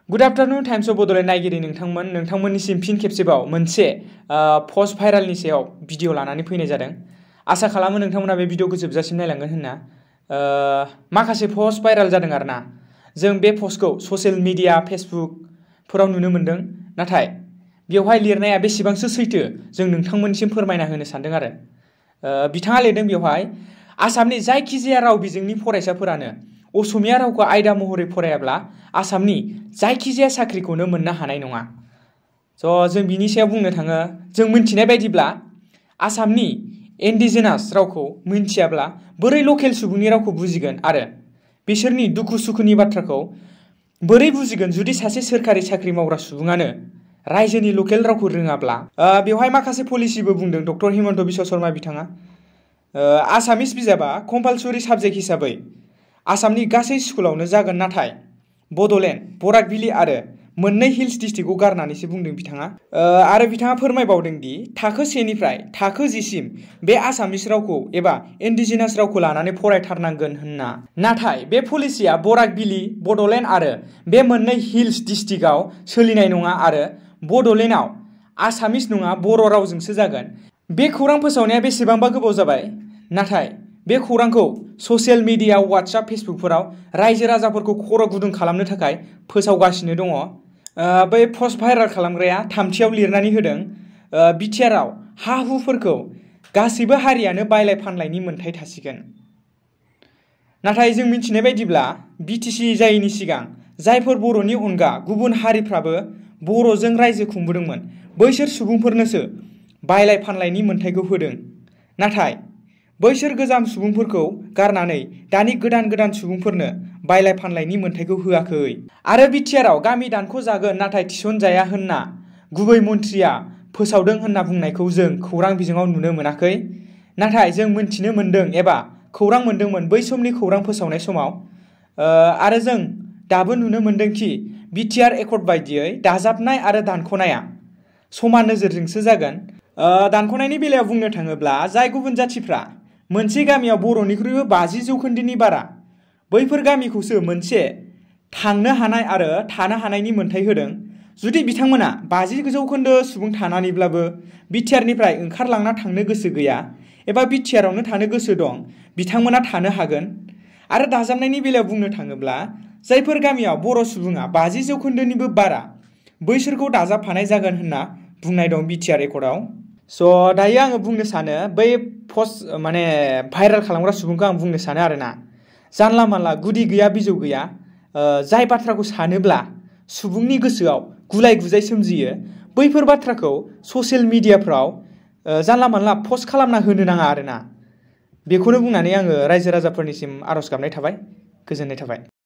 Good afternoon times of Bodoland नायगिरि नोंथांमोननिसिम फिन खेबसेबाव मोनसे पस्ट भाइरालनि सायाव भिडिअ लानानै फैनाय जादों। आसा खालामो नोंथांमोना बे भिडिअखौ जोबजासिम नायलांगोन होनना। माखासे पस्ट भाइराल जादों आरोना। जों बे पस्टखौ ससियेल मिडिया फेसबुकफोराव नुनो मोन्दों, नाथाय बेवहाय लिरनाया बेसेबांसो सैथो जों नोंथांमोननिसिम फोरमायना होनो सानदों आरो। बिथाङा लिरदों बेवहाय, आसामनि जायखिजाया राव बिजोंनि फरायसाफोरानो असमिया रावखौ आयदा महरै फरायाब्ला आसामनि जायखिजाया साख्रिखौनो मोननो हानाय नङा। जों बिनि सायाव बुंनो थाङो, जों मिन्थिनाय बायदिब्ला आसामनि इन्डिजिनास रावखौ मिन्थियाब्ला बोरै लकेल सुबुंनि रावखौ बुजिगोन आरो बिसोरनि दुखु सुखुनि बाथ्राखौ बोरै बुजिगोन जुदि सासे सोरखारि साख्रि मावग्रा सुबुङानो रायजोनि लकेल रावखौ रोङाब्ला। बेवहाय माखासे पलिसिबो बुंदों डक्टर हिमन्त बिश्व शर्मा बिथाङा। आसामिस बिजाबा कम्पालसरि साबजेक्ट हिसाबै आसामनि गासै स्कुलावनो जागोन, नाथाय बड'लेण्ड, बराकभिलि आरो मोननै हिल्स डिस्ट्रिक्टखौ गारनानैसो बुंदों बिथाङा। आरो बिथाङा फोरमायबावदों दि थाखो 1 निफ्राय थाखो 10 सिम बे आसामिस रावखौ एबा इन्डिजिनास रावखौ लानानै फरायथारनांगोन होनना। नाथाय बे पलिसिया बराकभिलि, बड'लेण्ड आरो बे मोननै हिल्स डिस्ट्रिक्टआव सोलिनाय नङा आरो बड'लेण्डआव आसामिस नङा बर' रावजोंसो जागोन। बे खौरां फोसावनाया बेसेबांबा गोबाव जाबाय, नाथाय बे खौरांखौ ससियेल मिडिया, वाट्सएप, फेसबुकफोराव रायजो राजाफोरखौ खर' गुदुं खालामनो थाखाय फोसावगासिनो दङ। बै पस्ट भाइराल खालामग्राया थामथियाव लिरनानै होदों, बिटिआरआव हा-हुफोरखौ गासैबो हारियानो बायलाय फानलायनि मोन्थाय थासिगोन। नाथाय जों मिन्थिनाय बायदिब्ला बिटिसि जायैनि सिगां जायफोर बर'नि अनगा गुबुन हारिफ्राबो बर'जों रायजो खुंबोदोंमोन, बैसोर सुबुंफोरनोसो बायलाय फानलायनि मोन्थायखौ होदों। नाथाय बैसोर गोजाम सुबुंफोरखौ गारनानै दानि गोदान सुबुंफोरनो बायलाय फानलायनि मोन्थायखौ होआखै। आरो बिटिआरआव गामि दानख'जागोन नाथाय थिसनजाया होनना गुबै मन्थ्रिया फोसावदों होनना बुंनायखौ जों खौरां बिजोङाव नुनो मोनाखै। नाथाय जों मिन्थिनो मोन्दों एबा खौरां मोन्दोंमोन बै समनि खौरां फोसावनाय समाव। आरो जों दाबो नुनो मोन्दोंखि बिटिआर एकर्ड बायदियै दाजाबनाय आरो दानख'नाया समान नोजोरजोंसो जागोन। दानख'नायनि बेलायाव बुंनो थाङोब्ला, जाय गुबुन जाथिफ्रा मोनसे गामियाव बर'निख्रुइबो 50% बारा, बैफोर गामिखौसो मोनसे थांनो हानाय आरो थानो हानायनि मोन्थाय होदों। जुदि बिथांमोना 50% सुबुं थानानैब्लाबो बिटिआरनिफ्राय ओंखारलांना थांनो गोसो गैया एबा बिटिआरआवनो थानो गोसो दं, बिथांमोना थानो हागोन। आरो दाजाबनायनि बेलायाव बुंनो थाङोब्ला, जायफोर गामियाव बर' सुबुङा 50%निबो बारा, बैसोरखौ दाजाबफानाय जागोन होनना बुंनाय दं बिटिआर एकर्डआव। दायो आङो बुंनो सानो, बै पस्ट भाइराल खालामग्रा सुबुंखौ आं बुंनो सानो आरोना, जानला मानला गुदि गैया बिजौ गैया जाय बाथ्राखौ सानोब्ला सुबुंनि गोसोआव गुलाय गुजाय सोमजियो, बैफोर बाथ्राखौ ससियेल मिडियाफ्राव जानला मानला पस्ट खालामना होनो नाङा आरोना। बेखौनो बुंनानै आङो रायजो राजाफोरनिसिम आर'ज गाबनाय थाबाय। गोजोननाय थाबाय।